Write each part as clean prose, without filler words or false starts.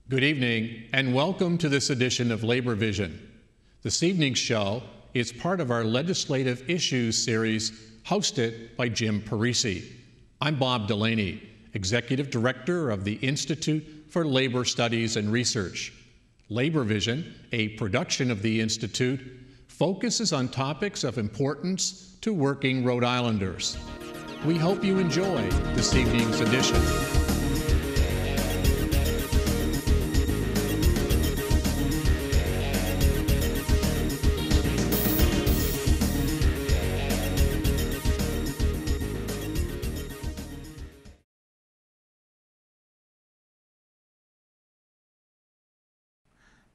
Good evening, and welcome to this edition of Labor Vision. This evening's show is part of our Legislative Issues series, hosted by Jim Parisi. I'm Bob Delaney, Executive Director of the Institute for Labor Studies and Research. Labor Vision, a production of the Institute, focuses on topics of importance to working Rhode Islanders. We hope you enjoy this evening's edition.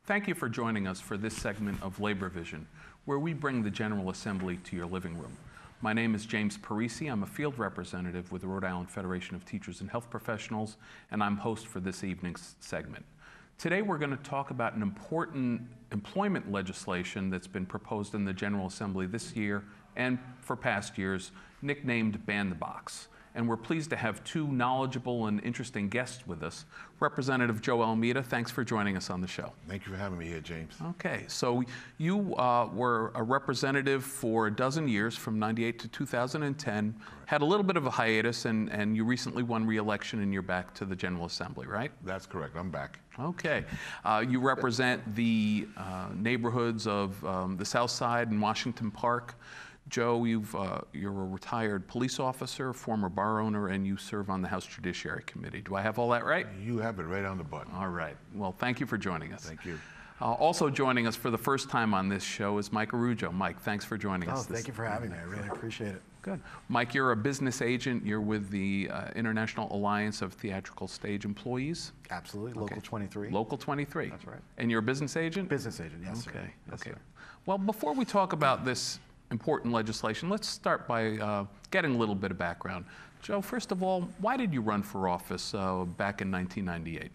Thank you for joining us for this segment of Labor Vision, where we bring the General Assembly to your living room. My name is James Parisi. I'm a field representative with the Rhode Island Federation of Teachers and Health Professionals, and I'm host for this evening's segment. Today we're going to talk about an important employment legislation that's been proposed in the General Assembly this year and for past years, nicknamed Ban the Box. And we're pleased to have two knowledgeable and interesting guests with us. Representative Joe Almeida, thanks for joining us on the show. Thank you for having me here, James. Okay, so you were a representative for a dozen years, from '98 to 2010, correct. Had a little bit of a hiatus, and you recently won re-election and you're back to the General Assembly, right? That's correct, I'm back. Okay, you represent the neighborhoods of the South Side and Washington Park. Joe, you're a retired police officer, former bar owner, and you serve on the House Judiciary Committee. Do I have all that right? You have it right on the button. All right. Well, thank you for joining us. Thank you. Also joining us for the first time on this show is Mike Arujo. Mike, thanks for joining us. Thank you for having me. I really appreciate it. Good. Mike, you're a business agent. You're with the International Alliance of Theatrical Stage Employees. Absolutely. Okay. Local 23. Local 23. That's right. And you're a business agent? Business agent, yes, okay. sir. Yes, okay. sir. Well, before we talk about this important legislation, let's start by getting a little bit of background. Joe, first of all, why did you run for office back in 1998?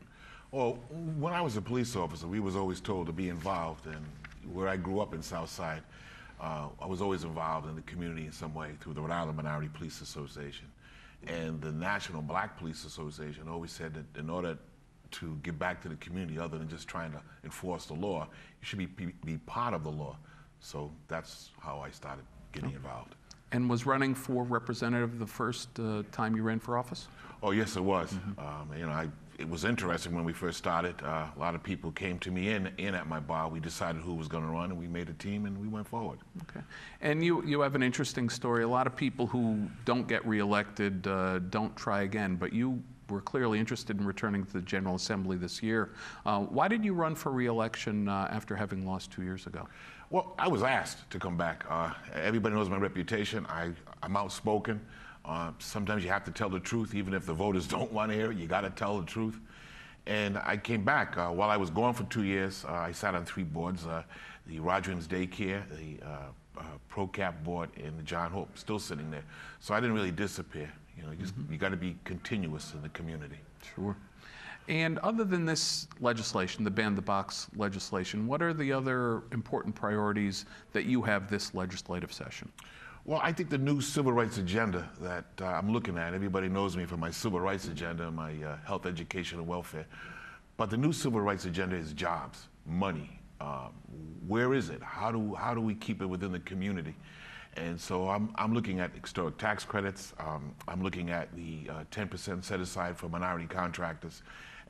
Well, when I was a police officer, we was always told to be involved, and where I grew up in Southside, I was always involved in the community in some way through the Rhode Island Minority Police Association. And the National Black Police Association always said that in order to give back to the community, other than just trying to enforce the law, you should be part of the law. So that's how I started getting involved. And was running for representative the first time you ran for office? Oh, yes, it was. Mm-hmm. It was interesting when we first started. A lot of people came to me in at my bar. We decided who was going to run, and we made a team, and we went forward. Okay. And you have an interesting story. A lot of people who don't get reelected don't try again, but you were clearly interested in returning to the General Assembly this year. Why did you run for re-election after having lost 2 years ago? Well, I was asked to come back. Everybody knows my reputation. I'm outspoken. Sometimes you have to tell the truth, even if the voters don't want to hear it. You got to tell the truth. And I came back. While I was gone for 2 years, I sat on 3 boards, the Rogerins Daycare, the ProCap board, and the John Hope, still sitting there. So I didn't really disappear. You got to be continuous in the community. Sure. And other than this legislation, the Ban the Box legislation, what are the other important priorities that you have this legislative session? Well, I think the new civil rights agenda that I'm looking at, everybody knows me for my civil rights agenda, my health, education, and welfare. But the new civil rights agenda is jobs, money. Where is it? How do we keep it within the community? And so I'm looking at historic tax credits. I'm looking at the 10% set aside for minority contractors.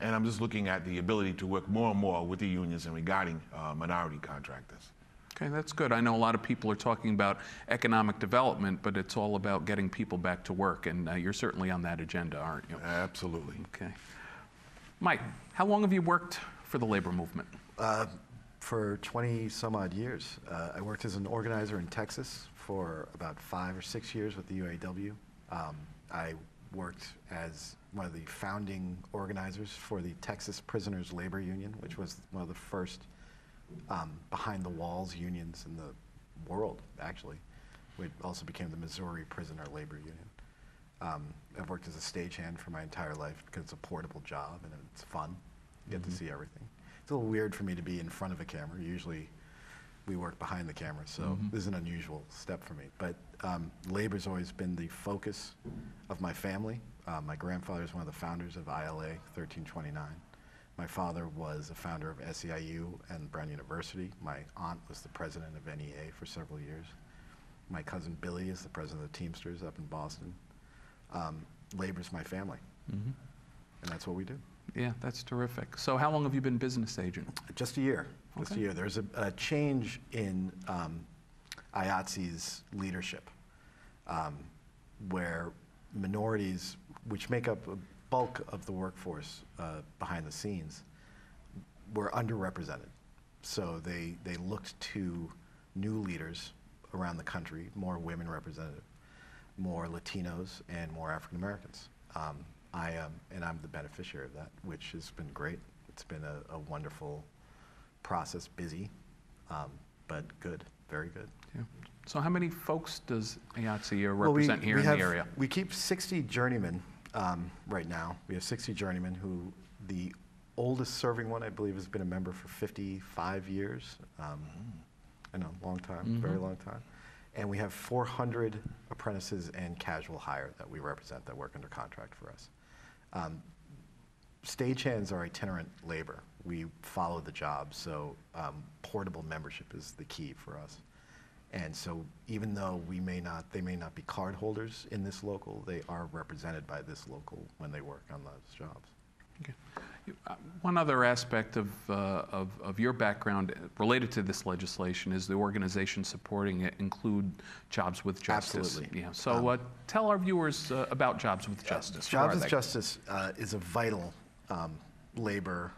And I'm just looking at the ability to work more and more with the unions and regarding minority contractors. Okay, that's good. I know a lot of people are talking about economic development, but it's all about getting people back to work, and you're certainly on that agenda, aren't you? Absolutely. Okay. Mike, how long have you worked for the labor movement? For 20 some odd years. I worked as an organizer in Texas for about 5 or 6 years with the UAW. I worked as one of the founding organizers for the Texas Prisoners Labor Union, which was one of the first behind-the-walls unions in the world, actually. It also became the Missouri Prisoner Labor Union. I've worked as a stagehand for my entire life because it's a portable job and it's fun. You get to see everything. It's a little weird for me to be in front of a camera. Usually we work behind the camera, so this is an unusual step for me. But labor's always been the focus of my family. My grandfather is one of the founders of ILA 1329. My father was a founder of SEIU and Brown University. My aunt was the president of NEA for several years. My cousin Billy is the president of the Teamsters up in Boston. Labor's my family, and that's what we do. Yeah, that's terrific. So how long have you been business agent? Just a year. Just a Okay. year. There's a change in IATSE's leadership, where minorities, which make up a bulk of the workforce behind the scenes, were underrepresented. So they looked to new leaders around the country, more women represented, more Latinos, and more African Americans. And I'm the beneficiary of that, which has been great. It's been a wonderful process, busy, but good, very good. Yeah. So how many folks does IATSE represent here in the area? We keep 60 journeymen right now. We have 60 journeymen who, the oldest serving one, I believe, has been a member for 55 years. I know, long time, very long time. And we have 400 apprentices and casual hire that we represent that work under contract for us. Stagehands are itinerant labor. We follow the job, so portable membership is the key for us. And so even though they may not be card holders in this local, they are represented by this local when they work on those jobs. Okay. One other aspect of your background related to this legislation is the organization supporting it include Jobs with Justice. Absolutely. Yeah. So tell our viewers about Jobs with Justice. Jobs with Justice is a vital labor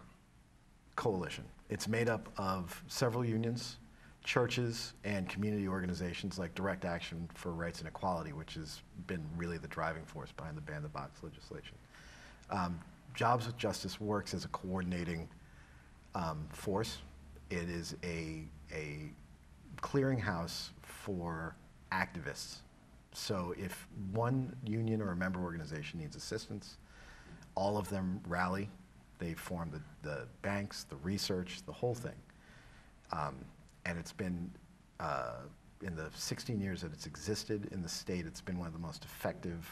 coalition. It's made up of several unions, churches, and community organizations like Direct Action for Rights and Equality, which has been really the driving force behind the Ban the Box legislation. Jobs with Justice works as a coordinating force. It is a clearinghouse for activists. So if one union or a member organization needs assistance, all of them rally. They form the banks, the research, the whole thing. And it's been, in the 16 years that it's existed in the state, it's been one of the most effective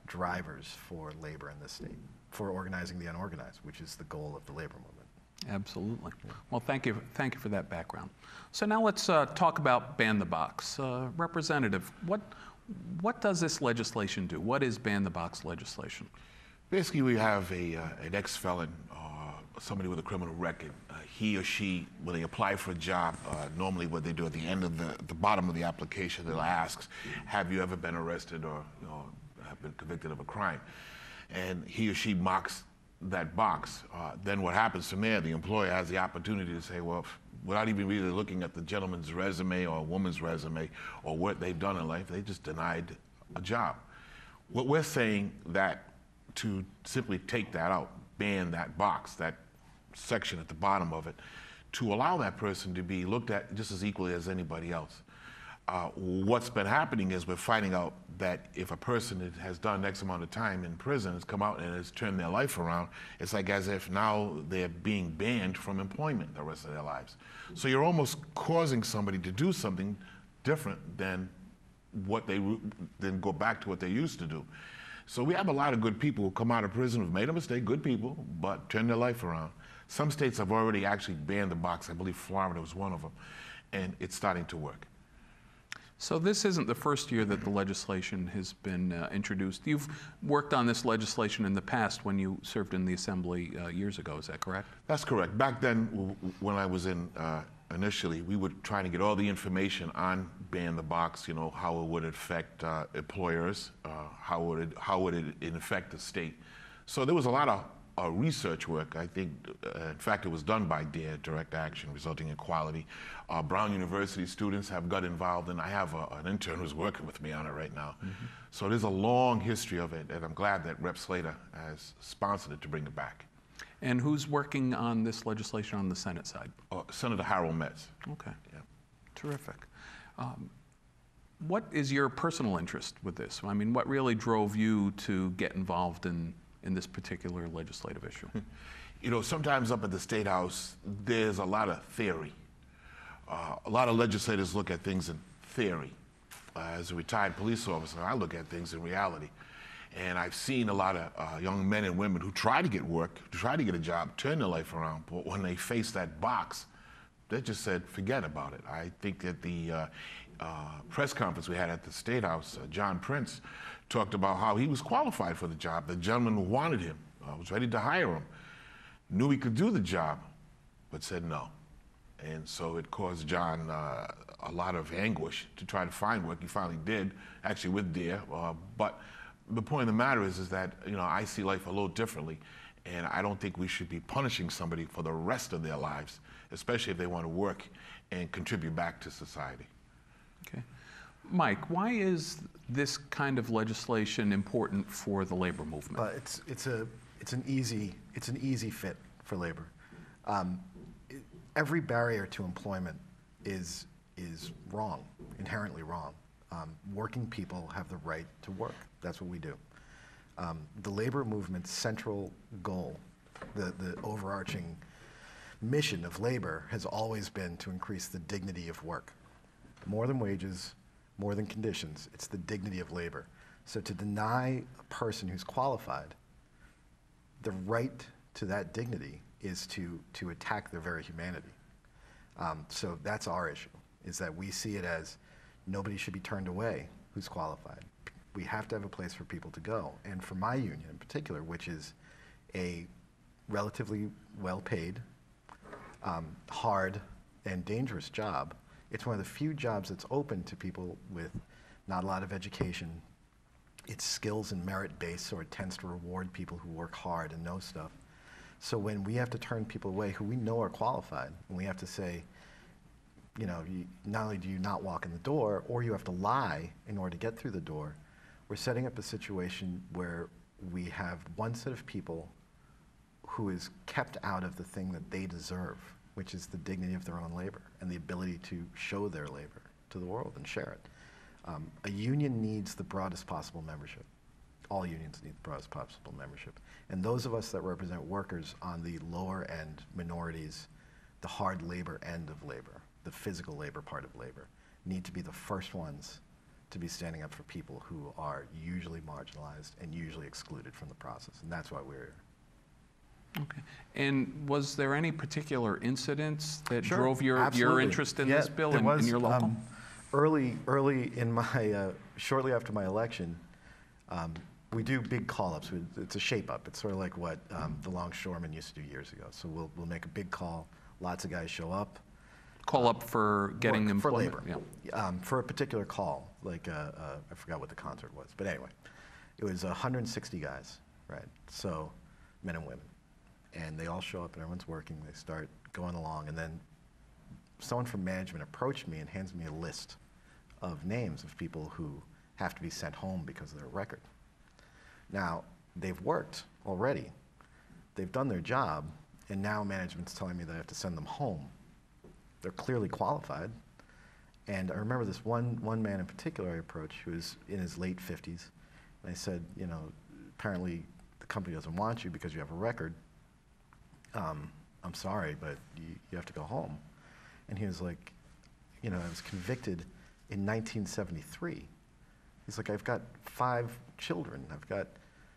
drivers for labor in this state, for organizing the unorganized, which is the goal of the labor movement. Absolutely. Well, thank you for that background. So now let's talk about Ban the Box. Representative, what does this legislation do? What is Ban the Box legislation? Basically, we have an ex-felon, somebody with a criminal record. He or she, when they apply for a job, normally what they do at the end of the bottom of the application, they'll ask, have you ever been arrested or have been convicted of a crime? And he or she marks that box. Then what happens from there, the employer has the opportunity to say, well, without even really looking at the gentleman's resume or a woman's resume or what they've done in life, they just denied a job. What we're saying that to simply take that out, ban that box, that section at the bottom of it, to allow that person to be looked at just as equally as anybody else. What's been happening is we're finding out that if a person has done X amount of time in prison, has come out and has turned their life around, it's like as if now they're being banned from employment the rest of their lives. So you're almost causing somebody to do something different than what then go back to what they used to do. So we have a lot of good people who come out of prison who've made a mistake, good people, but turned their life around. Some states have already actually banned the box. I believe Florida was one of them, and it's starting to work. So this isn't the first year that the legislation has been introduced. You've worked on this legislation in the past when you served in the Assembly years ago, is that correct? That's correct. Back then, when I was in initially, we were trying to get all the information on Ban the Box, you know, how it would affect employers, how would it affect the state. So there was a lot of research work. I think, in fact, it was done by DARE, Direct Action, Resulting in Equality. Brown University students have got involved, and I have an intern who's working with me on it right now. So there's a long history of it, and I'm glad that Rep. Slater has sponsored it to bring it back. And who's working on this legislation on the Senate side? Senator Harold Metz. Okay. Yeah. Terrific. What is your personal interest with this? I mean, what really drove you to get involved in this particular legislative issue? You know, sometimes up at the State House, there's a lot of theory. A lot of legislators look at things in theory. As a retired police officer, I look at things in reality. And I've seen a lot of young men and women who try to get work, try to get a job, turn their life around, but when they face that box, they just said, forget about it. I think that the press conference we had at the State House, John Prince talked about how he was qualified for the job. The gentleman wanted him, was ready to hire him, knew he could do the job, but said no. And so it caused John a lot of anguish to try to find work. He finally did, actually with DARE. But the point of the matter is that, you know, I see life a little differently, and I don't think we should be punishing somebody for the rest of their lives, especially if they want to work and contribute back to society. Okay. Mike, why is this kind of legislation important for the labor movement? It's an easy fit for labor. Every barrier to employment is wrong, inherently wrong. Working people have the right to work. That's what we do. The labor movement's central goal, the overarching mission of labor, has always been to increase the dignity of work. More than wages, more than conditions, it's the dignity of labor. So to deny a person who's qualified the right to that dignity is to attack their very humanity. So that's our issue, is that we see it as nobody should be turned away who's qualified. We have to have a place for people to go. And for my union in particular, which is a relatively well-paid, hard, and dangerous job, it's one of the few jobs that's open to people with not a lot of education. It's skills and merit-based, so it tends to reward people who work hard and know stuff. So when we have to turn people away who we know are qualified, and we have to say, you know, not only do you not walk in the door, or you have to lie in order to get through the door, we're setting up a situation where we have one set of people who is kept out of the thing that they deserve, which is the dignity of their own labor and the ability to show their labor to the world and share it. A union needs the broadest possible membership. All unions need the broadest possible membership. And those of us that represent workers on the lower end, minorities, the hard labor end of labor, the physical labor part of labor, need to be the first ones to be standing up for people who are usually marginalized and usually excluded from the process. And that's why we're here. Okay. And was there any particular incidents that Sure, drove your interest in this bill in your local? Early in my, shortly after my election, we do big call-ups. It's a shape-up. It's sort of like what the longshoremen used to do years ago. So we'll make a big call. Lots of guys show up. Call up for getting employment? For labor. Yeah. For a particular call, like I forgot what the concert was. But anyway, it was 160 guys, right? So men and women. And they all show up and everyone's working. They start going along. And then someone from management approached me and hands me a list of names of people who have to be sent home because of their record. Now, they've worked already. They've done their job. And now management's telling me that I have to send them home. They're clearly qualified. And I remember this one man in particular I approached who was in his late 50s. And I said, you know, apparently the company doesn't want you because you have a record. I'm sorry, but you have to go home. And he was like, you know, I was convicted in 1973. He's like, I've got 5 children. I've got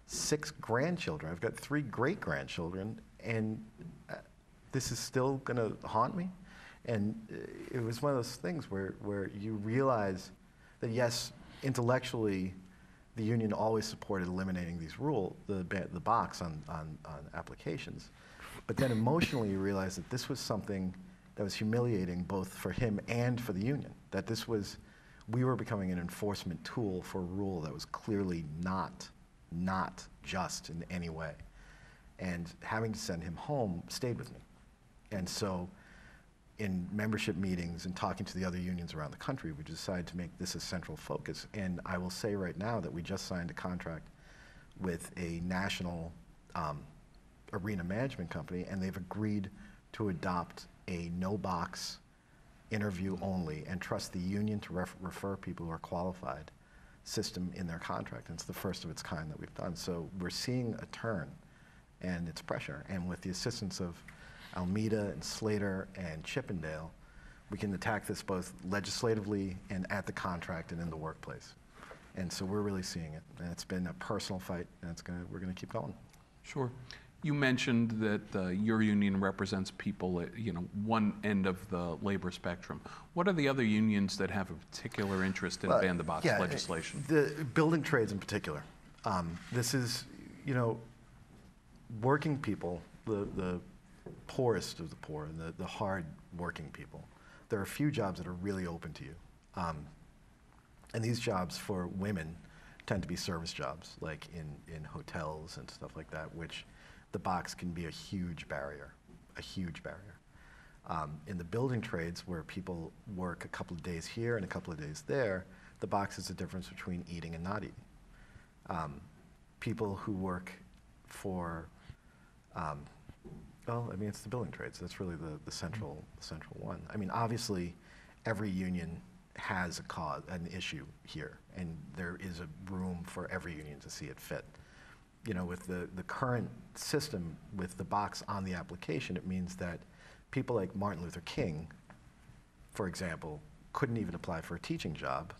6 grandchildren. I've got 3 great-grandchildren. And this is still going to haunt me? And it was one of those things where you realize that, yes, intellectually, the union always supported eliminating these the box on applications. But then emotionally, you realize that this was something that was humiliating both for him and for the union. That we were becoming an enforcement tool for a rule that was clearly not just in any way. And having to send him home stayed with me. And so in membership meetings and talking to the other unions around the country, we decided to make this a central focus. And I will say right now that we just signed a contract with a national arena management company, and they've agreed to adopt a no-box interview only and trust the union to refer people who are qualified system in their contract. And it's the first of its kind that we've done. So we're seeing a turn, and it's pressure. And with the assistance of Almeida and Slater and Chippendale, we can attack this both legislatively and at the contract and in the workplace. And so we're really seeing it. And it's been a personal fight, and we're going to keep going. Sure. You mentioned that your union represents people at one end of the labor spectrum. What are the other unions that have a particular interest in ban the box legislation? The building trades in particular. This is, working people, the poorest of the poor, and the hard working people. There are a few jobs that are really open to you. And these jobs for women tend to be service jobs, like in hotels and stuff like that, which the box can be a huge barrier, a huge barrier. In the building trades, where people work a couple of days here and a couple of days there, the box is the difference between eating and not eating. People who work for, it's the building trades. That's really the central one. I mean, obviously, every union has an issue here, and there is a room for every union to see it fit. With the current system, with the box on the application, it means that people like Martin Luther King, for example, couldn't even apply for a teaching job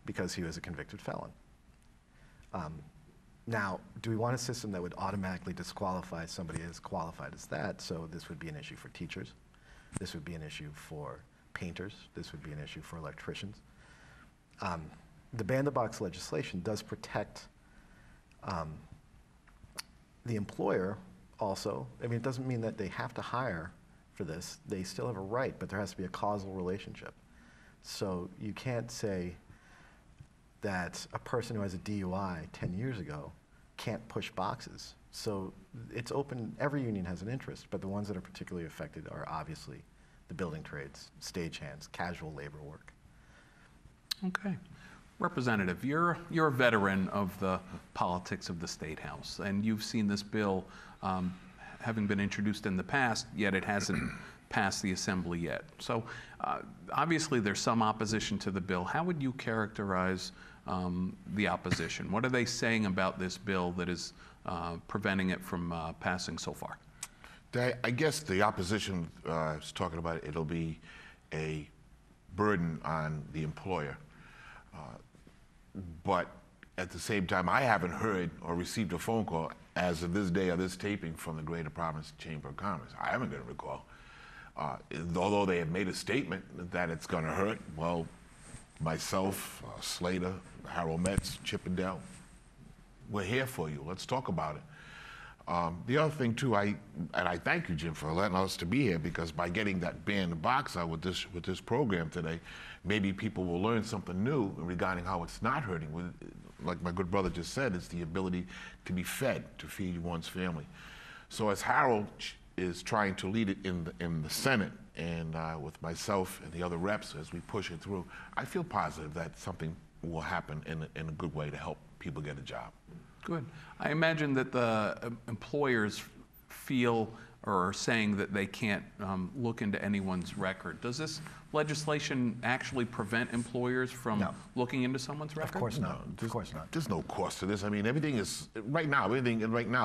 because he was a convicted felon. Now, do we want a system that would automatically disqualify somebody as qualified as that? So this would be an issue for teachers. This would be an issue for painters. This would be an issue for electricians. The ban the box legislation does protect the employer also. I mean, it doesn't mean that they have to hire for this. They still have a right, but there has to be a causal relationship. So you can't say that a person who has a DUI 10 years ago can't push boxes. So it's open, every union has an interest, but the ones that are particularly affected are obviously the building trades, stagehands, casual labor work. Okay. Representative, you're a veteran of the politics of the State House, and you've seen this bill having been introduced in the past, yet it hasn't passed the Assembly yet. So obviously there's some opposition to the bill. How would you characterize the opposition? What are they saying about this bill that is preventing it from passing so far? I guess the opposition is talking about it'll be a burden on the employer. But at the same time, I haven't heard or received a phone call as of this day of this taping from the Greater Providence Chamber of Commerce. I haven't got a recall. Although they have made a statement that it's going to hurt, well, myself, Slater, Harold Metz, Chippendale, we're here for you. Let's talk about it. The other thing too, I thank you, Jim, for letting us to be here, because by getting that ban the box out with this program today, maybe people will learn something new regarding how it's not hurting. Like my good brother just said, it's the ability to be fed, to feed one's family. So as Harold is trying to lead it in the Senate, and with myself and the other reps as we push it through, I feel positive that something will happen in a good way to help people get a job. Good. I imagine that the employers feel or are saying that they can't look into anyone's record. Does this legislation actually prevent employers from looking into someone's record? Of course not. Of course not. There's no cost to this. I mean, everything is, right now,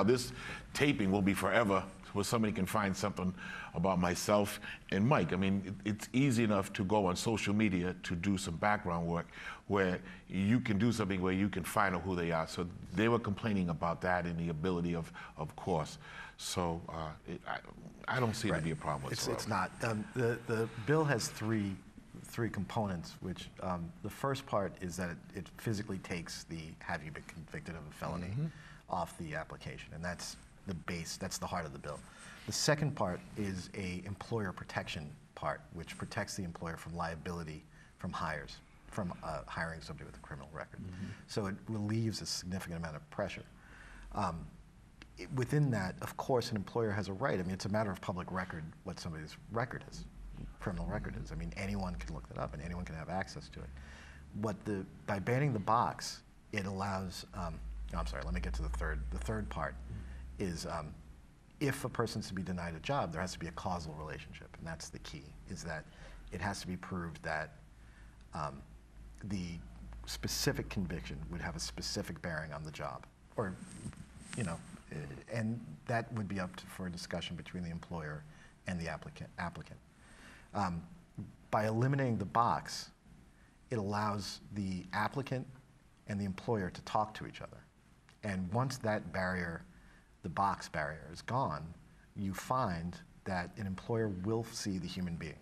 this taping will be forever where somebody can find something about myself and Mike. I mean, it's easy enough to go on social media to do some background work where you can do something where you can find out who they are. So they were complaining about that and the ability of course. So I don't see it to be a problem whatsoever. It's not. The bill has three components, which the first part is that it physically takes the have you been convicted of a felony off the application, and that's the base, that's the heart of the bill. The second part is a employer protection part, which protects the employer from liability from hiring somebody with a criminal record. So it relieves a significant amount of pressure. Within that, of course, an employer has a right. I mean, it's a matter of public record what somebody's record is, criminal record is. I mean, anyone can look that up and anyone can have access to it. By banning the box, it allows, I'm sorry, let me get to the third. The third part is if a person's to be denied a job, there has to be a causal relationship, and that's the key, is that it has to be proved that the specific conviction would have a specific bearing on the job, or, and that would be up for a discussion between the employer and the applicant. By eliminating the box, it allows the applicant and the employer to talk to each other. And once that barrier, the box barrier, is gone, you find that an employer will see the human being.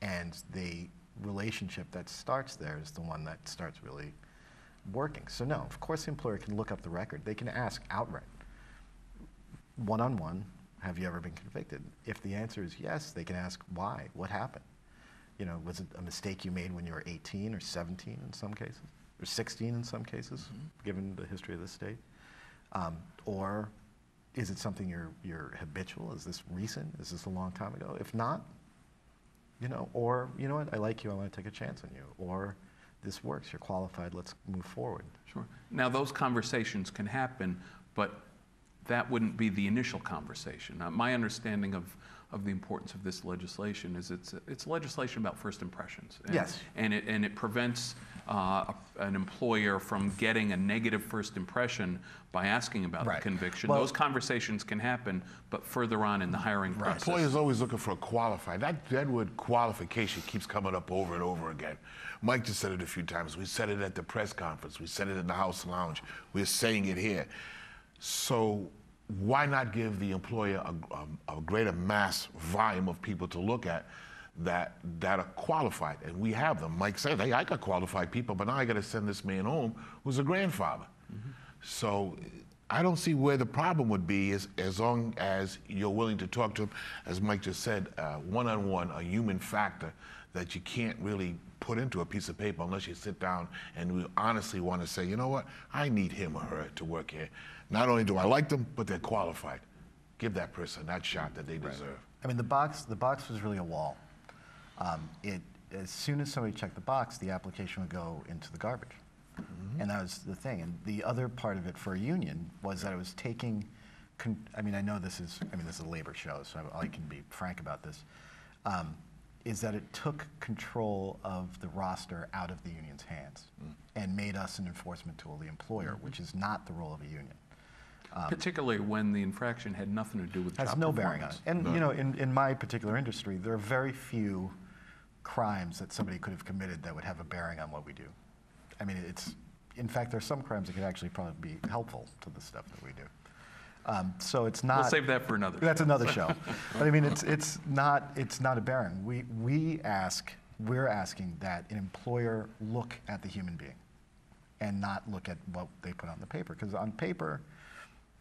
And the relationship that starts there is the one that starts really working. So no, of course the employer can look up the record. They can ask outright, one-on-one, have you ever been convicted? If the answer is yes, they can ask why, what happened? You know, was it a mistake you made when you were 18 or 17 in some cases, or 16 in some cases, given the history of the state? Or is it something you're habitual? Is this recent? Is this a long time ago? If not, you know, or you know what, I like you, I want to take a chance on you. Or this works, you're qualified, let's move forward. Sure. Now those conversations can happen, but that wouldn't be the initial conversation. My understanding of the importance of this legislation is it's legislation about first impressions. And, yes. And it prevents an employer from getting a negative first impression by asking about the conviction. Well, those conversations can happen, but further on in the hiring process. Employers always looking for a qualified. That word qualification keeps coming up over and over again. Mike just said it a few times. We said it at the press conference. We said it in the House Lounge. We're saying it here. So why not give the employer a greater mass volume of people to look at that are qualified? And we have them. Mike said, hey, I got qualified people, but now I got to send this man home who's a grandfather. So I don't see where the problem would be as long as you're willing to talk to him, as Mike just said, one-on-one, a human factor that you can't really put into a piece of paper unless you sit down and we honestly want to say, you know what, I need him or her to work here. Not only do I like them, but they're qualified. Give that person that shot that they deserve. I mean, the box was really a wall. As soon as somebody checked the box, the application would go into the garbage. And that was the thing. And the other part of it for a union was that it was taking, I mean, this is a labor show, so I can be frank about this, is that it took control of the roster out of the union's hands and made us an enforcement tool, the employer, which is not the role of a union. Particularly when the infraction had nothing to do with job performance. Has no bearing on it. And you know, in my particular industry, there are very few crimes that somebody could have committed that would have a bearing on what we do. I mean, in fact, there are some crimes that could actually probably be helpful to the stuff that we do. So it's not. We'll save that for another. That's another show. But I mean, it's not a bearing. We're asking that an employer look at the human being, and not look at what they put on the paper. Because on paper,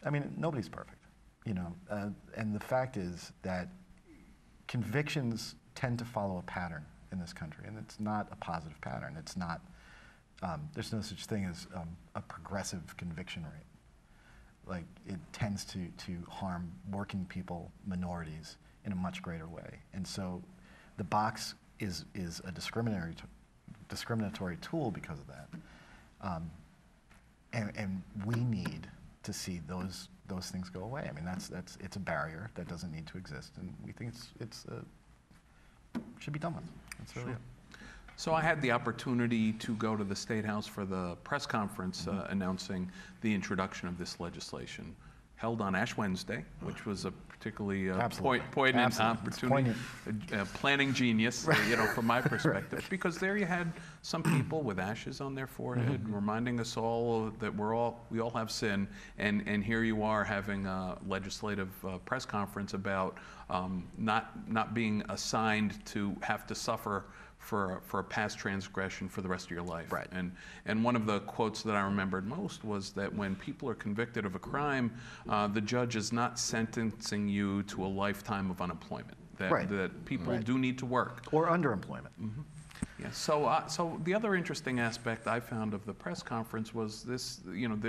I mean, nobody's perfect, you know. And the fact is that convictions tend to follow a pattern in this country, and it's not a positive pattern. It's not. There's no such thing as a progressive conviction rate. Like, it tends to harm working people, minorities, in a much greater way. And so the box is a discriminatory tool because of that. And we need to see those things go away. I mean, it's a barrier that doesn't need to exist, and we think it should be done with. That's really it. So I had the opportunity to go to the State House for the press conference announcing the introduction of this legislation, held on Ash Wednesday, which was a particularly poignant opportunity, planning genius, you know, from my perspective, because there you had some people with ashes on their forehead, reminding us all that we all have sin, and here you are having a legislative press conference about not being assigned to have to suffer for a past transgression for the rest of your life. Right. And one of the quotes that I remembered most was that when people are convicted of a crime, the judge is not sentencing you to a lifetime of unemployment. That people do need to work. Or underemployment. Yeah. So the other interesting aspect I found of the press conference was this, you know,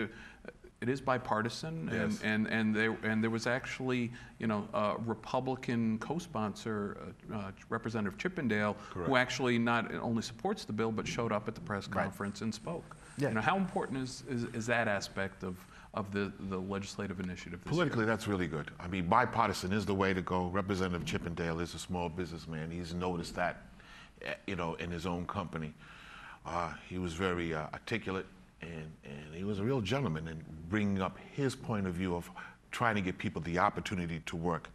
it is bipartisan, yes. and there was actually, you know, a Republican co-sponsor, Representative Chippendale, Correct. who actually not only supports the bill but showed up at the press conference and spoke. Yeah. You know, how important is that aspect of the legislative initiative this Politically, year? that's really good. I mean, bipartisan is the way to go. Representative Chippendale is a small businessman. He's noticed that, you know, in his own company. He was very articulate. And he was a real gentleman in bringing up his point of view of trying to give people the opportunity to work.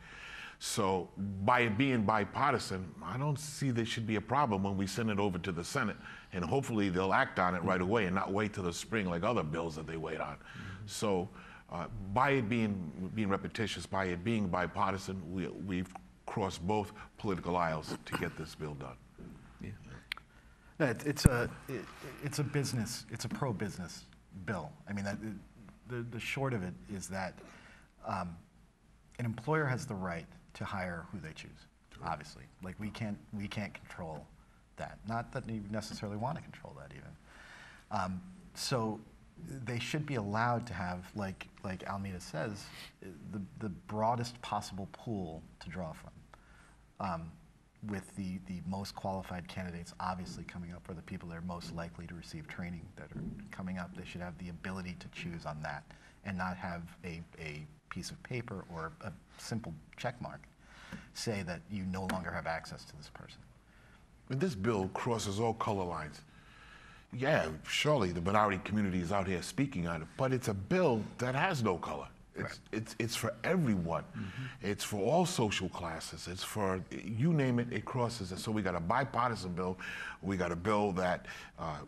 So by it being bipartisan, I don't see there should be a problem when we send it over to the Senate, and hopefully they'll act on it right away and not wait till the spring like other bills that they wait on. So by it being repetitious, by it being bipartisan, we've crossed both political aisles to get this bill done. Yeah. No, it's a business, it's a pro-business bill. I mean, the short of it is that an employer has the right to hire who they choose. Obviously, like we can't control that. Not that you necessarily want to control that even. So they should be allowed to have, like Almeida says, the broadest possible pool to draw from. With the most qualified candidates obviously coming up, or the people that are most likely to receive training that are coming up, they should have the ability to choose on that and not have a piece of paper or a simple check mark say that you no longer have access to this person. And this bill crosses all color lines. Yeah, surely the minority community is out here speaking on it, but it's a bill that has no color. It's for everyone. It's for all social classes. It's for, you name it, it crosses it. So we got a bipartisan bill. We got a bill that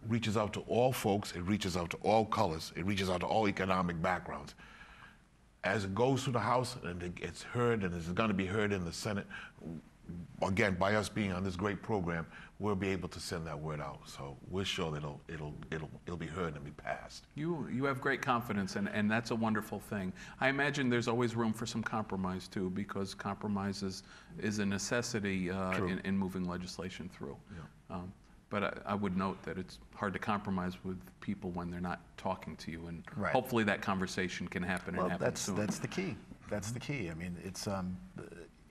reaches out to all folks. It reaches out to all colors. It reaches out to all economic backgrounds. As it goes through the House and it gets heard and it's going to be heard in the Senate, again, by us being on this great program, we'll be able to send that word out. So we're sure that it'll be heard and be passed. You have great confidence, and that's a wonderful thing. I imagine there's always room for some compromise too, because compromise is a necessity in moving legislation through. Yeah. But I would note that it's hard to compromise with people when they're not talking to you, and hopefully that conversation can happen and happen soon. That's the key. That's the key. I mean, it's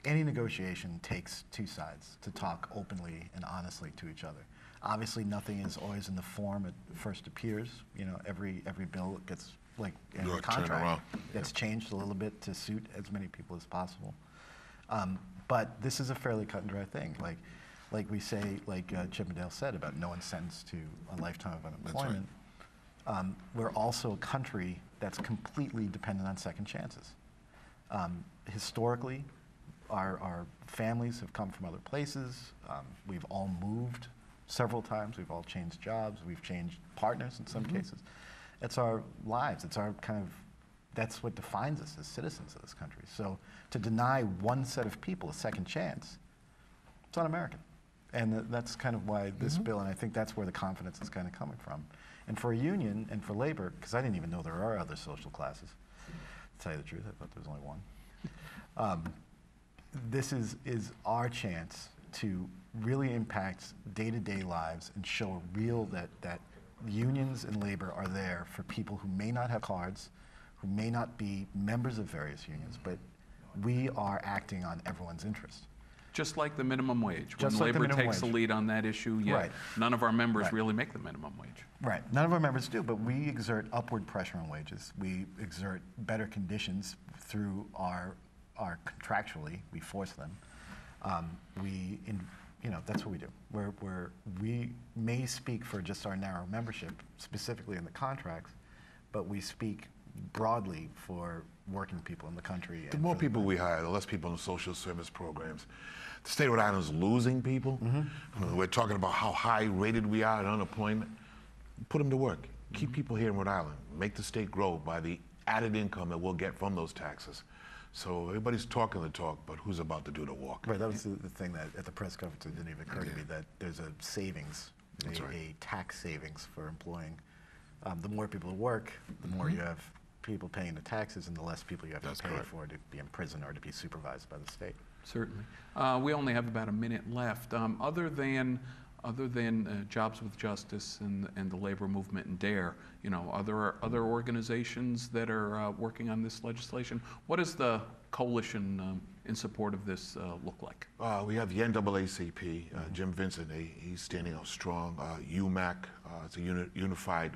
any negotiation takes two sides to talk openly and honestly to each other. Obviously, nothing is always in the form it first appears. You know, every bill gets, like in the contract, gets changed a little bit to suit as many people as possible. But this is a fairly cut and dry thing. Like we say, like Chippendale said about no one sentenced to a lifetime of unemployment. We're also a country that's completely dependent on second chances. Historically, our families have come from other places. We've all moved several times. We've all changed jobs. We've changed partners in some cases. It's our lives. It's our that's what defines us as citizens of this country. So to deny one set of people a second chance, it's un-American. And that's kind of why this bill, and I think that's where the confidence is kind of coming from. And for a union and for labor, because I didn't even know there are other social classes, to tell you the truth, I thought there was only one. This is our chance to really impact day-to-day lives and show real that unions and labor are there for people who may not have cards, who may not be members of various unions, but we are acting on everyone's interest. Just like the minimum wage. Just when like the labor minimum takes the wage. lead on that issue, none of our members really make the minimum wage. Right. None of our members do, but we exert upward pressure on wages. We exert better conditions through our contractually. We force them. That's what we do. We may speak for just our narrow membership, specifically in the contracts, but we speak broadly for working people in the country. The more people we hire, the less people in the social service programs. The state of Rhode Island is losing people. We're talking about how high rated we are in unemployment. Put them to work. Keep people here in Rhode Island. Make the state grow by the added income that we'll get from those taxes. So everybody's talking the talk, but who's about to do the walk? Right, that was the thing that at the press conference it didn't even occur to me, that there's a savings, a tax savings for employing. The more people who work, the more you have people paying the taxes and the less people you have to pay for to be in prison or to be supervised by the state. Certainly. We only have about a minute left. Other than Jobs with Justice and the labor movement and DARE, are there other organizations that are working on this legislation? What does the coalition in support of this look like? We have the NAACP, Jim Vincent, he's standing out strong. UMAC, it's a unified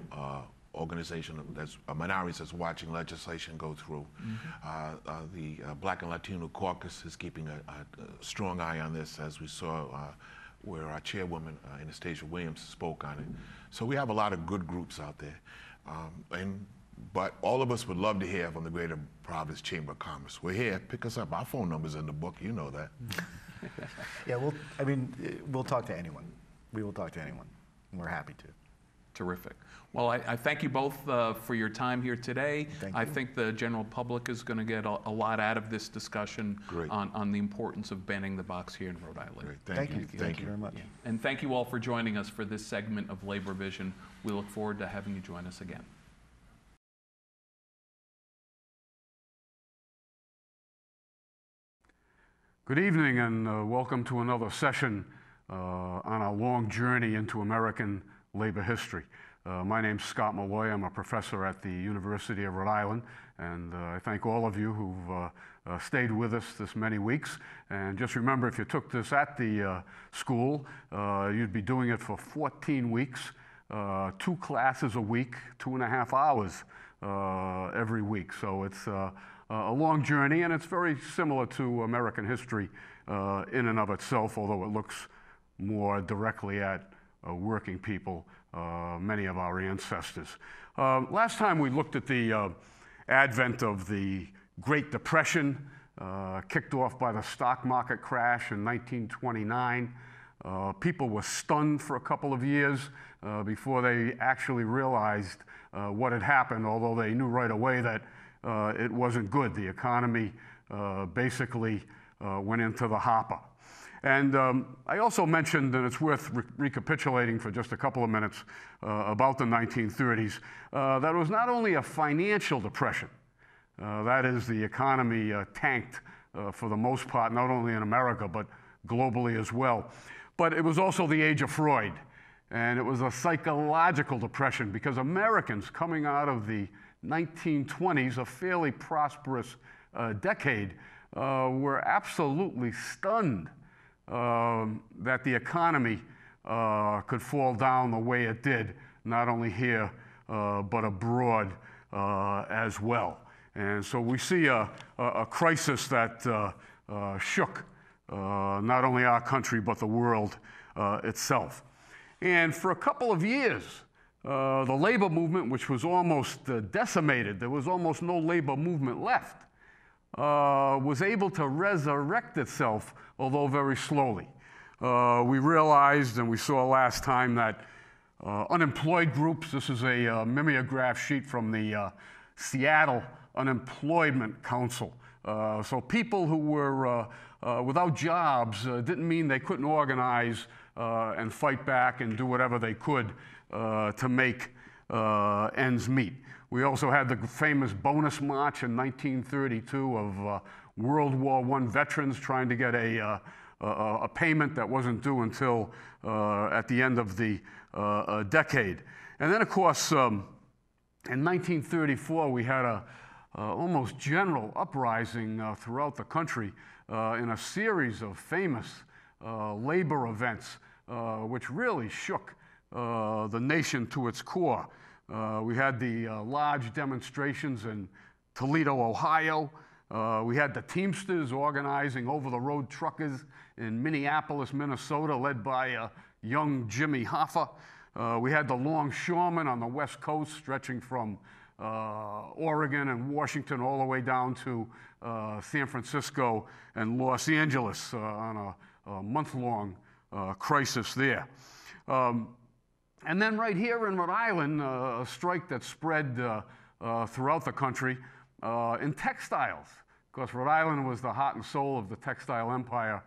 organization that's minorities that's watching legislation go through. The Black and Latino Caucus is keeping a strong eye on this, as we saw where our chairwoman, Anastasia Williams, spoke on it. So we have a lot of good groups out there. And But all of us would love to hear from the Greater Providence Chamber of Commerce. We're here. Pick us up. Our phone number's in the book. You know that. Yeah, we'll talk to anyone. We will talk to anyone. And we're happy to. Terrific. Well, I thank you both for your time here today. I think the general public is going to get a lot out of this discussion on the importance of banning the box here in Rhode Island. Great. Thank you. Thank you very much. Yeah. And thank you all for joining us for this segment of Labor Vision. We look forward to having you join us again. Good evening and welcome to another session on our long journey into American labor history. My name's Scott Molloy. I'm a professor at the University of Rhode Island, and I thank all of you who've stayed with us this many weeks. And just remember, if you took this at the school, you'd be doing it for 14 weeks, 2 classes a week, 2.5 hours every week. So it's a long journey, and it's very similar to American history in and of itself, although it looks more directly at working people, many of our ancestors. Last time we looked at the advent of the Great Depression, kicked off by the stock market crash in 1929. People were stunned for a couple of years before they actually realized what had happened, although they knew right away that it wasn't good. The economy basically went into the hopper. And I also mentioned, and it's worth recapitulating for just a couple of minutes about the 1930s, that it was not only a financial depression, that is, the economy tanked for the most part, not only in America, but globally as well. But it was also the age of Freud, and it was a psychological depression because Americans coming out of the 1920s, a fairly prosperous decade, were absolutely stunned that the economy could fall down the way it did, not only here, but abroad as well. And so we see a crisis that shook not only our country, but the world itself. And for a couple of years, the labor movement, which was almost decimated, there was almost no labor movement left, was able to resurrect itself, although very slowly. We realized, and we saw last time, that unemployed groups, this is a mimeograph sheet from the Seattle Unemployment Council. So people who were without jobs didn't mean they couldn't organize and fight back and do whatever they could to make ends meet. We also had the famous bonus march in 1932 of World War I veterans trying to get a payment that wasn't due until at the end of the decade. And then, of course, in 1934, we had a almost general uprising throughout the country in a series of famous labor events, which really shook the nation to its core. We had the large demonstrations in Toledo, Ohio. We had the Teamsters organizing over-the-road truckers in Minneapolis, Minnesota, led by young Jimmy Hoffa. We had the longshoremen on the West Coast, stretching from Oregon and Washington all the way down to San Francisco and Los Angeles on a month-long crisis there. And then right here in Rhode Island, a strike that spread throughout the country in textiles. Of course, Rhode Island was the heart and soul of the textile empire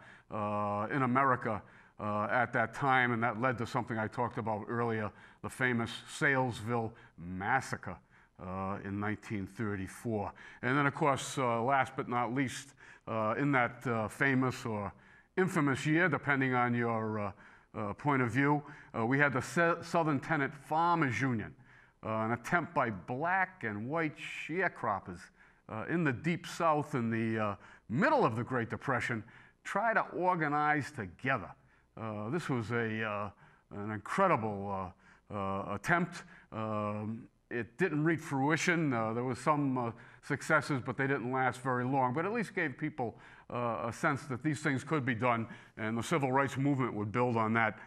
in America at that time, and that led to something I talked about earlier, the famous Salesville Massacre in 1934. And then, of course, last but not least, in that famous or infamous year, depending on your point of view, we had the Southern Tenant Farmers Union, an attempt by black and white sharecroppers in the Deep South in the middle of the Great Depression, try to organize together. This was an incredible attempt. It didn't reach fruition. There was some successes, but they didn't last very long, but at least gave people a sense that these things could be done, and the civil rights movement would build on that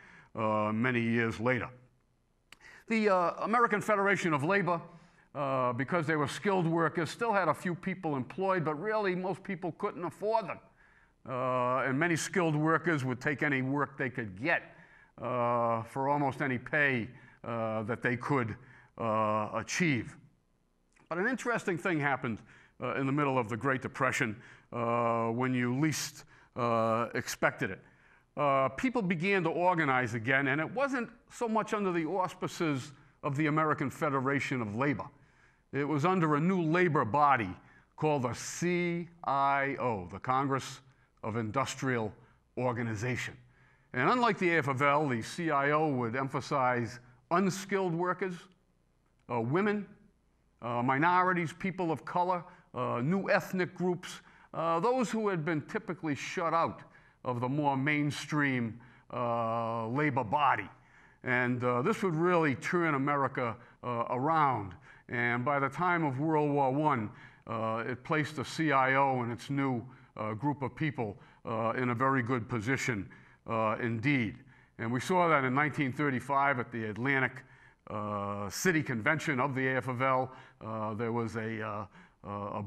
many years later. The American Federation of Labor because they were skilled workers, still had a few people employed, but really most people couldn't afford them. And many skilled workers would take any work they could get for almost any pay that they could achieve. But an interesting thing happened in the middle of the Great Depression when you least expected it. People began to organize again, and it wasn't so much under the auspices of the American Federation of Labor. It was under a new labor body called the CIO, the Congress of Industrial Organization. And unlike the AFL, the CIO would emphasize unskilled workers, women, minorities, people of color, new ethnic groups, those who had been typically shut out of the more mainstream labor body. And this would really turn America around. And by the time of World War I, it placed the CIO and its new group of people in a very good position indeed. And we saw that in 1935 at the Atlantic City Convention of the AFL. There was a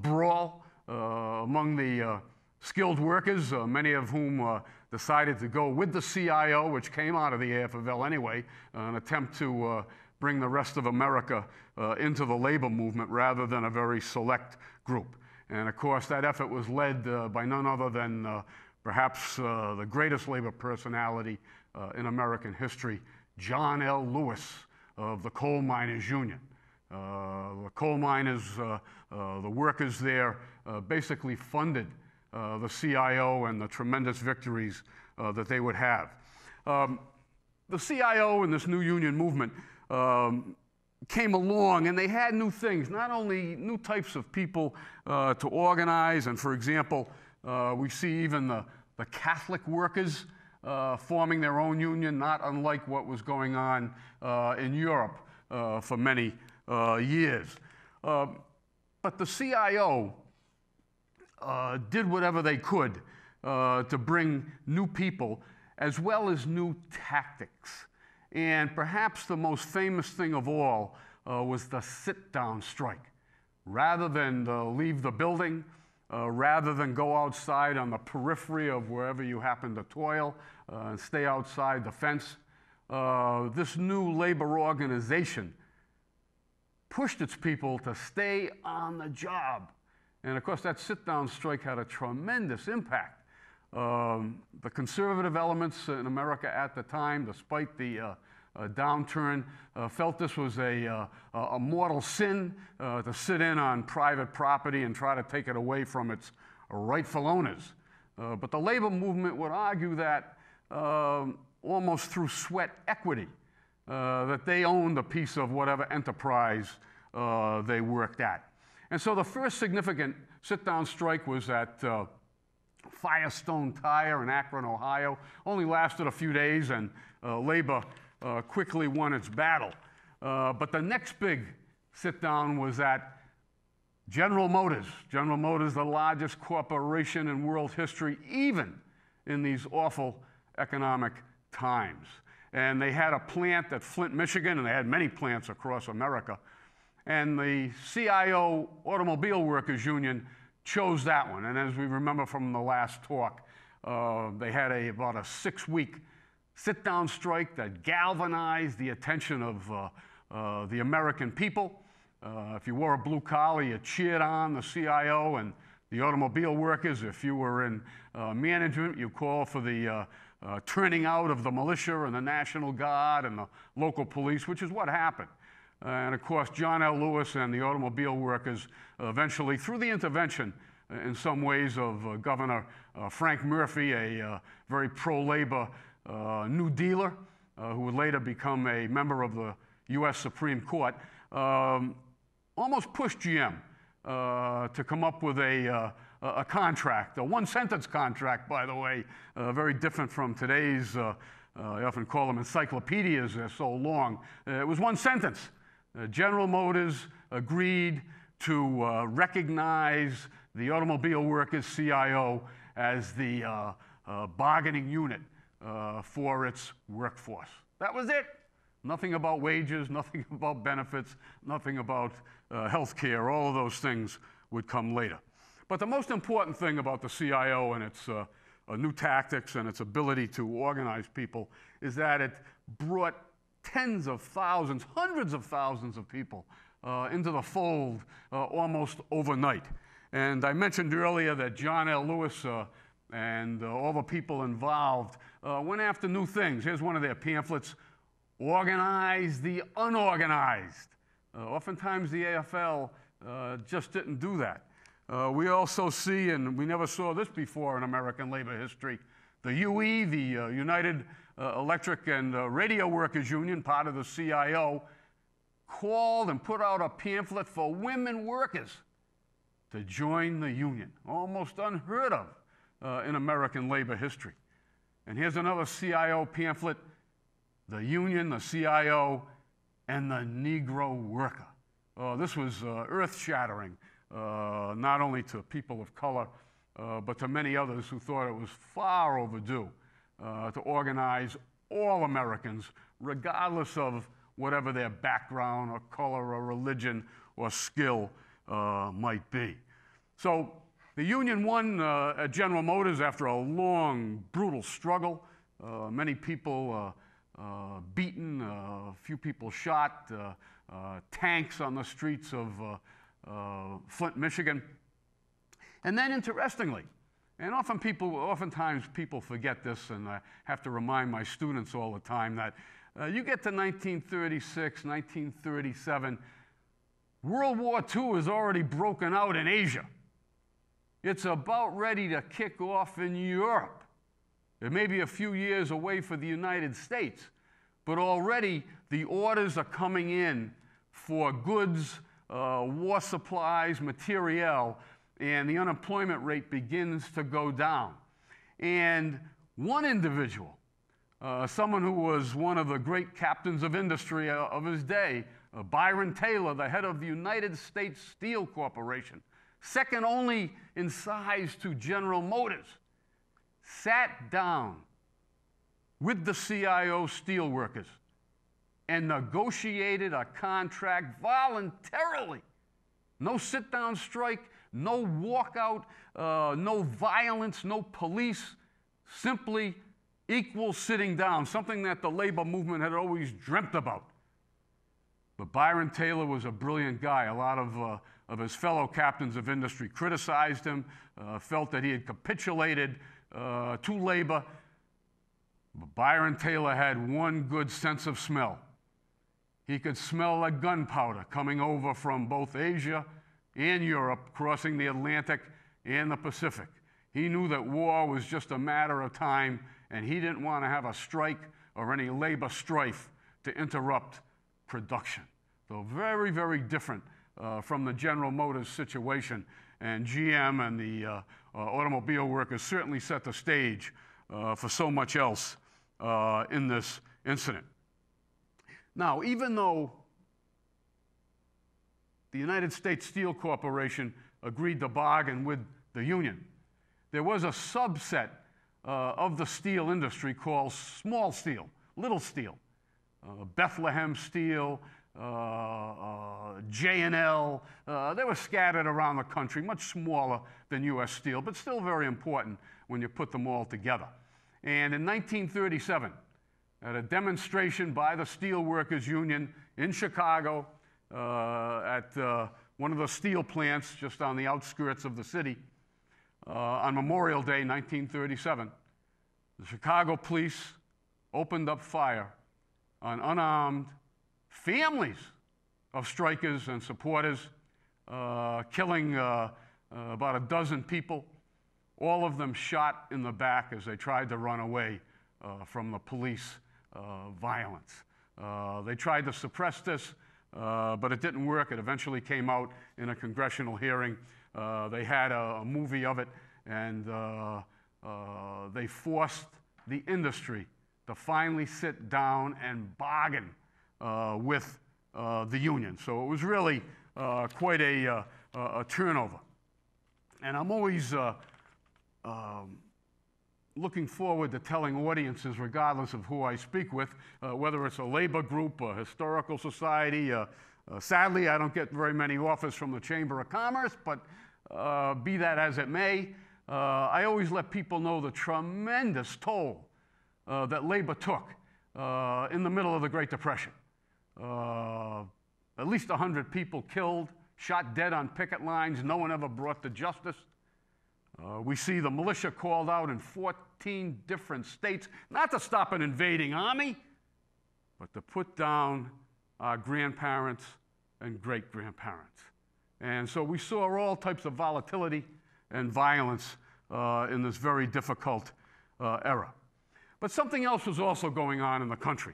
brawl among the skilled workers, many of whom decided to go with the CIO, which came out of the AFL anyway, an attempt to bring the rest of America into the labor movement rather than a very select group. And of course, that effort was led by none other than perhaps the greatest labor personality in American history, John L. Lewis of the Coal Miners Union. The coal miners, the workers there, basically funded the CIO and the tremendous victories that they would have. The CIO and this new union movement came along, and they had new things, not only new types of people to organize, and for example, we see even the Catholic workers forming their own union, not unlike what was going on in Europe for many years. But the CIO did whatever they could to bring new people as well as new tactics. And perhaps the most famous thing of all was the sit-down strike. Rather than leave the building, rather than go outside on the periphery of wherever you happen to toil and stay outside the fence, this new labor organization pushed its people to stay on the job. And of course, that sit-down strike had a tremendous impact. The conservative elements in America at the time, despite the downturn, felt this was a mortal sin to sit in on private property and try to take it away from its rightful owners. But the labor movement would argue that almost through sweat equity, that they owned a piece of whatever enterprise they worked at. And so the first significant sit-down strike was at Firestone Tire in Akron, Ohio. Only lasted a few days, and labor quickly won its battle. But the next big sit-down was at General Motors. General Motors, the largest corporation in world history, even in these awful economic times. And they had a plant at Flint, Michigan, and they had many plants across America. And the CIO Automobile Workers Union chose that one. And as we remember from the last talk, they had about a 6-week sit-down strike that galvanized the attention of the American people. If you wore a blue collar, you cheered on the CIO and the automobile workers. If you were in management, you called for the turning out of the militia and the National Guard and the local police, which is what happened. And of course, John L. Lewis and the automobile workers eventually, through the intervention in some ways of Governor Frank Murphy, a very pro-labor New Dealer, who would later become a member of the U.S. Supreme Court, almost pushed GM to come up with a contract, a one-sentence contract, by the way, very different from today's, I often call them encyclopedias, they're so long. It was one sentence. General Motors agreed to recognize the automobile workers, CIO, as the bargaining unit for its workforce. That was it. Nothing about wages, nothing about benefits, nothing about health care, all of those things would come later. But the most important thing about the CIO and its new tactics and its ability to organize people is that it brought tens of thousands, hundreds of thousands of people into the fold almost overnight. And I mentioned earlier that John L. Lewis and all the people involved went after new things. Here's one of their pamphlets: Organize the Unorganized. Oftentimes the AFL just didn't do that. We also see, and we never saw this before in American labor history, the UE, the United Electric and Radio Workers Union, part of the CIO, called and put out a pamphlet for women workers to join the union. Almost unheard of in American labor history. And here's another CIO pamphlet: the union, the CIO, and the Negro Worker. This was earth-shattering, not only to people of color, but to many others who thought it was far overdue to organize all Americans, regardless of whatever their background or color or religion or skill might be. So the union won at General Motors after a long, brutal struggle. Many people beaten, a few people shot, tanks on the streets of Flint, Michigan. And then, interestingly, and oftentimes people forget this, and I have to remind my students all the time that you get to 1936, 1937, World War II is already broken out in Asia. It's about ready to kick off in Europe. It may be a few years away for the United States, but already the orders are coming in for goods, war supplies, materiel, and the unemployment rate begins to go down. And one individual, someone who was one of the great captains of industry of his day, Byron Taylor, the head of the United States Steel Corporation, second only in size to General Motors, sat down with the CIO steelworkers and negotiated a contract voluntarily. No sit-down strike, no walkout, no violence, no police, simply equal sitting down, something that the labor movement had always dreamt about. But Byron Taylor was a brilliant guy. A lot of his fellow captains of industry criticized him, felt that he had capitulated to labor. But Byron Taylor had one good sense of smell. He could smell the gunpowder coming over from both Asia and Europe, crossing the Atlantic and the Pacific. He knew that war was just a matter of time, and he didn't want to have a strike or any labor strife to interrupt production. So very, very different from the General Motors situation. And GM and the automobile workers certainly set the stage for so much else in this incident. Now, even though the United States Steel Corporation agreed to bargain with the union, there was a subset of the steel industry called small steel, little steel. Bethlehem Steel, J&L, they were scattered around the country, much smaller than U.S. Steel, but still very important when you put them all together. And in 1937, at a demonstration by the Steelworkers Union in Chicago, at one of the steel plants just on the outskirts of the city, on Memorial Day, 1937, the Chicago police opened up fire on unarmed families of strikers and supporters, killing about a dozen people, all of them shot in the back as they tried to run away from the police violence. They tried to suppress this, but it didn't work. It eventually came out in a congressional hearing. They had a movie of it, and they forced the industry to finally sit down and bargain with the union. So it was really quite a turnover. And I'm always looking forward to telling audiences, regardless of who I speak with, whether it's a labor group, a historical society, Sadly, I don't get very many offers from the Chamber of Commerce, but be that as it may, I always let people know the tremendous toll that labor took in the middle of the Great Depression. At least 100 people killed, shot dead on picket lines, no one ever brought to justice. We see the militia called out in 14 different states, not to stop an invading army, but to put down our grandparents and great-grandparents. And so we saw all types of volatility and violence in this very difficult era. But something else was also going on in the country.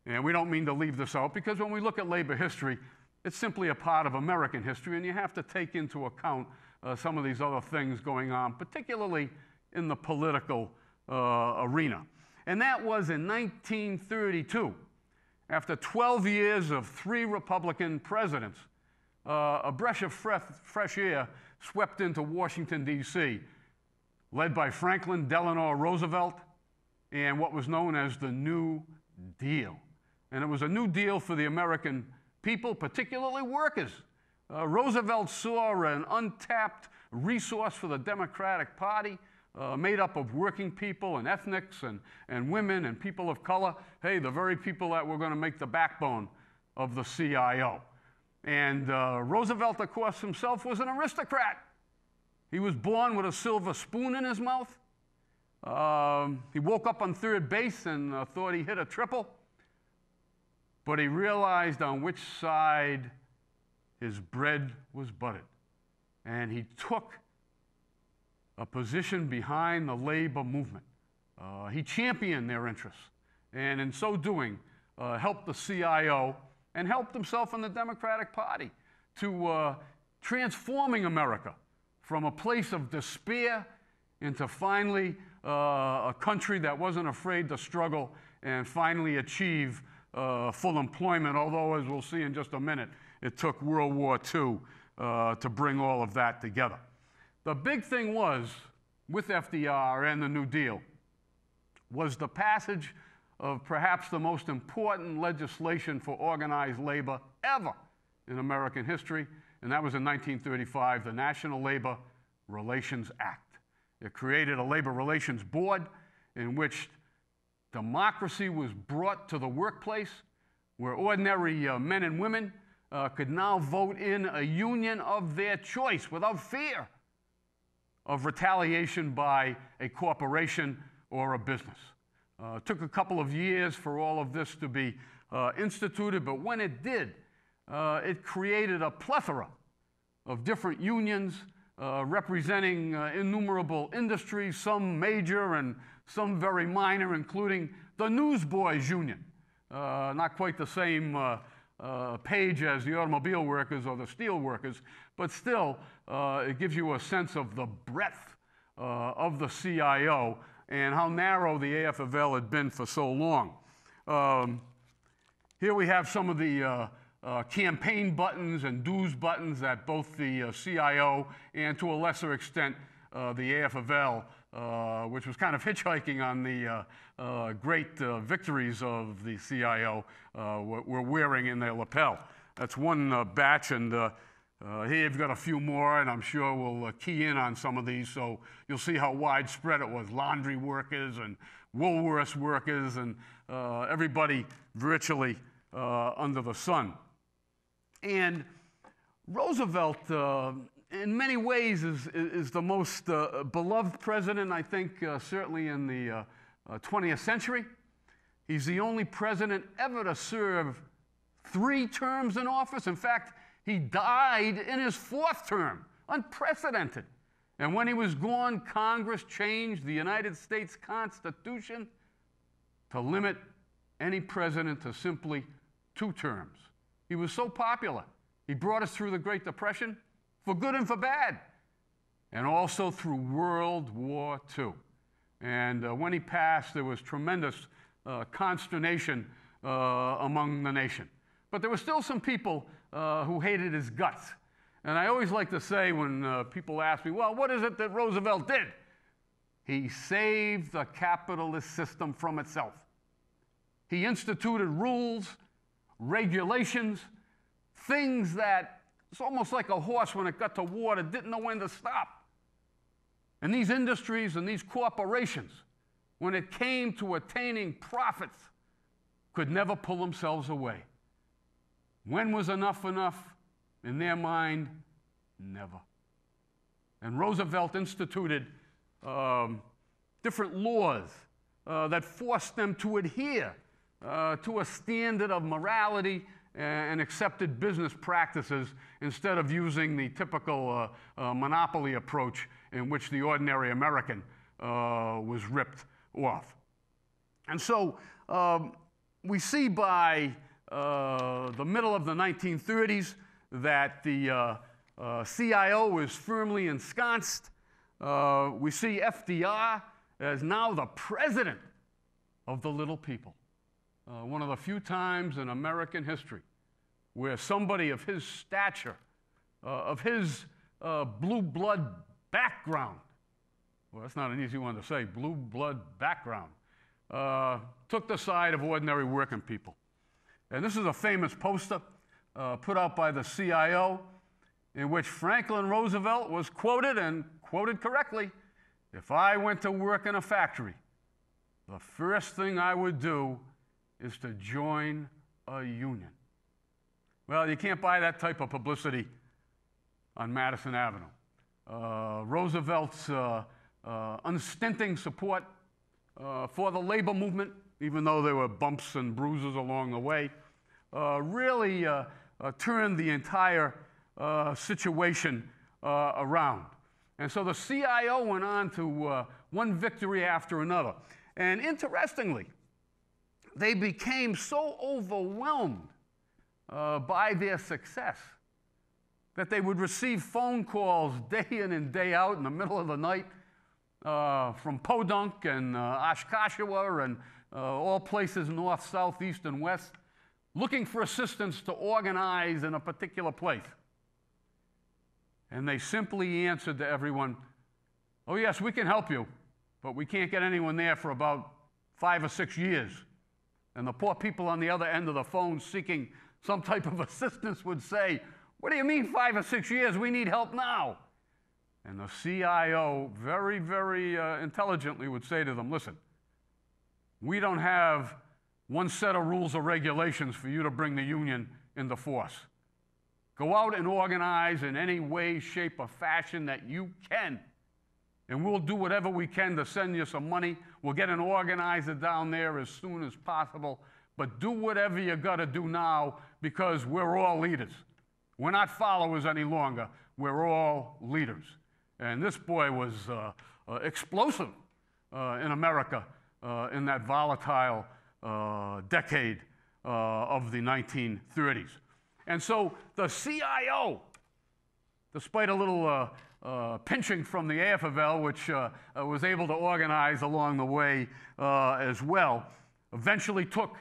And we don't mean to leave this out, because when we look at labor history, it's simply a part of American history, and you have to take into account some of these other things going on, particularly in the political arena. And that was in 1932. After 12 years of 3 Republican presidents, a breath of fresh air swept into Washington, D.C., led by Franklin Delano Roosevelt and what was known as the New Deal. And it was a new deal for the American people, particularly workers. Roosevelt saw an untapped resource for the Democratic Party, made up of working people and ethnics and women and people of color. Hey, the very people that were going to make the backbone of the CIO. And Roosevelt, of course, himself was an aristocrat. He was born with a silver spoon in his mouth. He woke up on third base and thought he hit a triple. But he realized on which side his bread was buttered. And he took a position behind the labor movement. He championed their interests, and in so doing, helped the CIO and helped himself and the Democratic Party to transforming America from a place of despair into finally a country that wasn't afraid to struggle and finally achieve full employment, although, as we'll see in just a minute, it took World War II to bring all of that together. The big thing was, with FDR and the New Deal, was the passage of perhaps the most important legislation for organized labor ever in American history, and that was in 1935, the National Labor Relations Act. It created a labor relations board in which democracy was brought to the workplace, where ordinary men and women could now vote in a union of their choice without fear of retaliation by a corporation or a business. It took a couple of years for all of this to be instituted, but when it did, it created a plethora of different unions representing innumerable industries, some major and some very minor, including the Newsboys Union. Not quite the same page as the automobile workers or the steel workers, but still, it gives you a sense of the breadth of the CIO and how narrow the AFL had been for so long. Here we have some of the campaign buttons and dues buttons that both the CIO and, to a lesser extent, the AFL, which was kind of hitchhiking on the great victories of the CIO, were wearing in their lapel. That's one batch, and here you've got a few more, and I'm sure we'll key in on some of these, so you'll see how widespread it was. Laundry workers and Woolworths workers and everybody virtually under the sun. And Roosevelt, in many ways, is the most beloved president, I think, certainly in the 20th century. He's the only president ever to serve 3 terms in office. In fact, he died in his 4th term, unprecedented. And when he was gone, Congress changed the United States Constitution to limit any president to simply 2 terms. He was so popular. He brought us through the Great Depression, for good and for bad, and also through World War II. And when he passed, there was tremendous consternation among the nation. But there were still some people who hated his guts. And I always like to say when people ask me, well, what is it that Roosevelt did? He saved the capitalist system from itself. He instituted rules, regulations, things that it's almost like a horse when it got to water, didn't know when to stop. And these industries and these corporations, when it came to attaining profits, could never pull themselves away. When was enough enough? In their mind, never. And Roosevelt instituted different laws that forced them to adhere to a standard of morality and accepted business practices instead of using the typical monopoly approach in which the ordinary American was ripped off. And so we see by the middle of the 1930s that the CIO is firmly ensconced. We see FDR as now the president of the little people. One of the few times in American history where somebody of his stature, of his blue blood background, well, that's not an easy one to say, blue blood background, took the side of ordinary working people. And this is a famous poster put out by the CIO in which Franklin Roosevelt was quoted, and quoted correctly, "If I went to work in a factory, the first thing I would do is to join a union." Well, you can't buy that type of publicity on Madison Avenue. Roosevelt's unstinting support for the labor movement, even though there were bumps and bruises along the way, really turned the entire situation around. And so the CIO went on to one victory after another. And interestingly, they became so overwhelmed by their success that they would receive phone calls day in and day out in the middle of the night from Podunk and Oshkoshua and all places north, south, east, and west, looking for assistance to organize in a particular place. And they simply answered to everyone, "Oh yes, we can help you, but we can't get anyone there for about 5 or 6 years." And the poor people on the other end of the phone seeking some type of assistance would say, "What do you mean 5 or 6 years? We need help now." And the CIO very, very intelligently would say to them, "Listen, we don't have one set of rules or regulations for you to bring the union into force. Go out and organize in any way, shape, or fashion that you can. And we'll do whatever we can to send you some money. We'll get an organizer down there as soon as possible. But do whatever you got to do now because we're all leaders. We're not followers any longer. We're all leaders." And this boy was explosive in America in that volatile decade of the 1930s. And so the CIO, despite a little pinching from the AFL, which was able to organize along the way as well, eventually took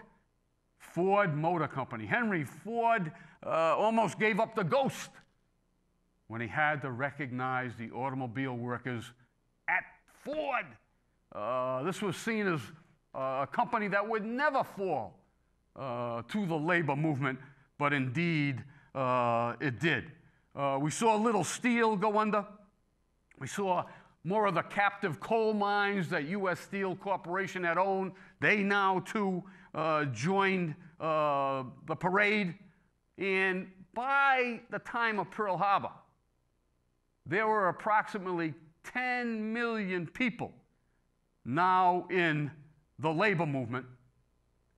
Ford Motor Company. Henry Ford almost gave up the ghost when he had to recognize the automobile workers at Ford. This was seen as a company that would never fall to the labor movement, but indeed it did. We saw Little Steel go under. We saw more of the captive coal mines that U.S. Steel Corporation had owned. They now, too, joined the parade. And by the time of Pearl Harbor, there were approximately 10 million people now in the labor movement,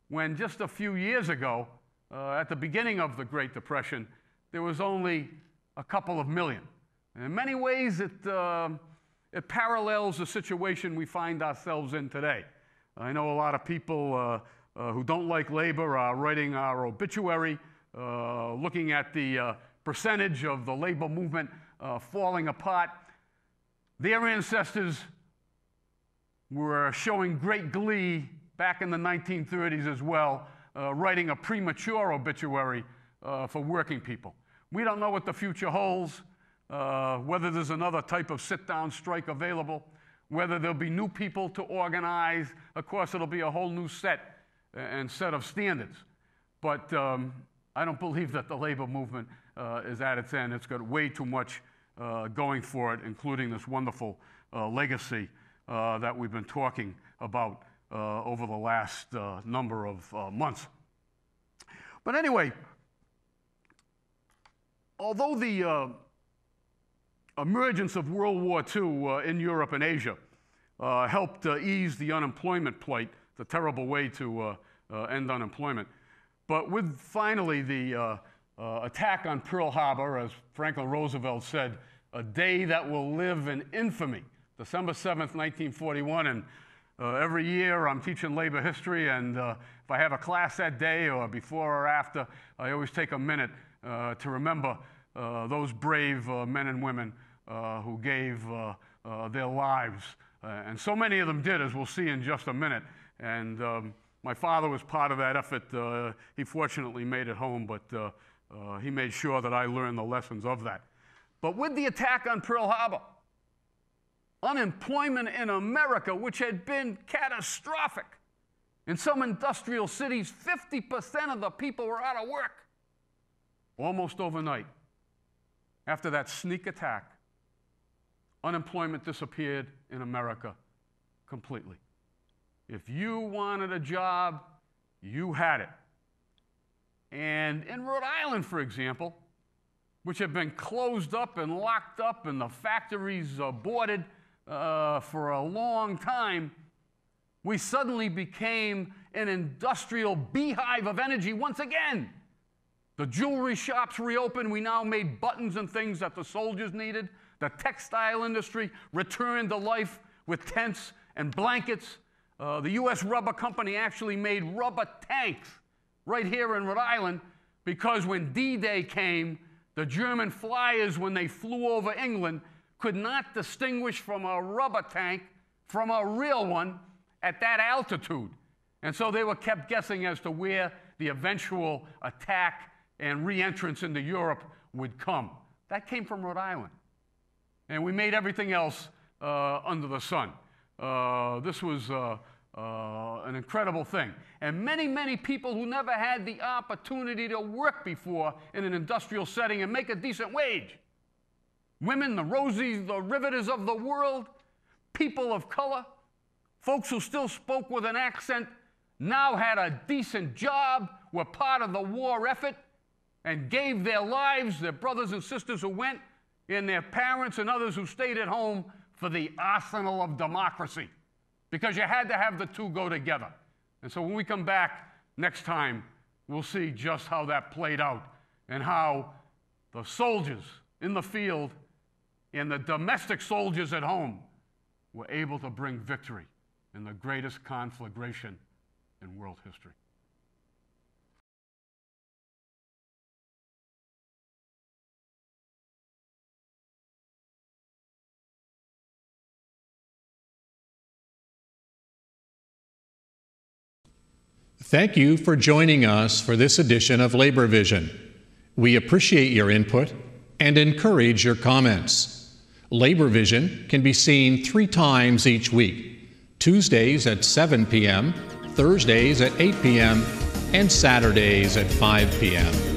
when just a few years ago, at the beginning of the Great Depression, there was only a couple of million. And in many ways, it parallels the situation we find ourselves in today. I know a lot of people who don't like labor are writing our obituary, looking at the percentage of the labor movement falling apart. Their ancestors were showing great glee back in the 1930s as well, writing a premature obituary for working people. We don't know what the future holds, whether there's another type of sit-down strike available, whether there'll be new people to organize. Of course, it'll be a whole new set of standards. But I don't believe that the labor movement is at its end. It's got way too much going for it, including this wonderful legacy that we've been talking about over the last number of months. But anyway, although the emergence of World War II in Europe and Asia helped ease the unemployment plight, the terrible way to end unemployment, but with finally the attack on Pearl Harbor, as Franklin Roosevelt said, a day that will live in infamy, December 7th, 1941, and every year I'm teaching labor history, and if I have a class that day or before or after, I always take a minute to remember those brave men and women who gave their lives. And so many of them did, as we'll see in just a minute. And my father was part of that effort. He fortunately made it home, but he made sure that I learned the lessons of that. But with the attack on Pearl Harbor, unemployment in America, which had been catastrophic. In some industrial cities, 50% of the people were out of work. Almost overnight, after that sneak attack, unemployment disappeared in America completely. If you wanted a job, you had it. And in Rhode Island, for example, which had been closed up and locked up and the factories boarded for a long time, we suddenly became an industrial beehive of energy once again. The jewelry shops reopened. We now made buttons and things that the soldiers needed. The textile industry returned to life with tents and blankets. The U.S. Rubber Company actually made rubber tanks right here in Rhode Island because when D-Day came, the German flyers, when they flew over England, could not distinguish from a rubber tank from a real one at that altitude. And so they were kept guessing as to where the eventual attack and re-entrance into Europe would come. That came from Rhode Island. And we made everything else under the sun. This was an incredible thing. And many, many people who never had the opportunity to work before in an industrial setting and make a decent wage. Women, the Rosies, the Riveters of the world, people of color, folks who still spoke with an accent, now had a decent job, were part of the war effort, and gave their lives, their brothers and sisters who went, and their parents and others who stayed at home for the arsenal of democracy. Because you had to have the two go together. And so when we come back next time, we'll see just how that played out and how the soldiers in the field and the domestic soldiers at home were able to bring victory in the greatest conflagration in world history. Thank you for joining us for this edition of Labor Vision. We appreciate your input and encourage your comments. Labor Vision can be seen 3 times each week, Tuesdays at 7 p.m., Thursdays at 8 p.m., and Saturdays at 5 p.m.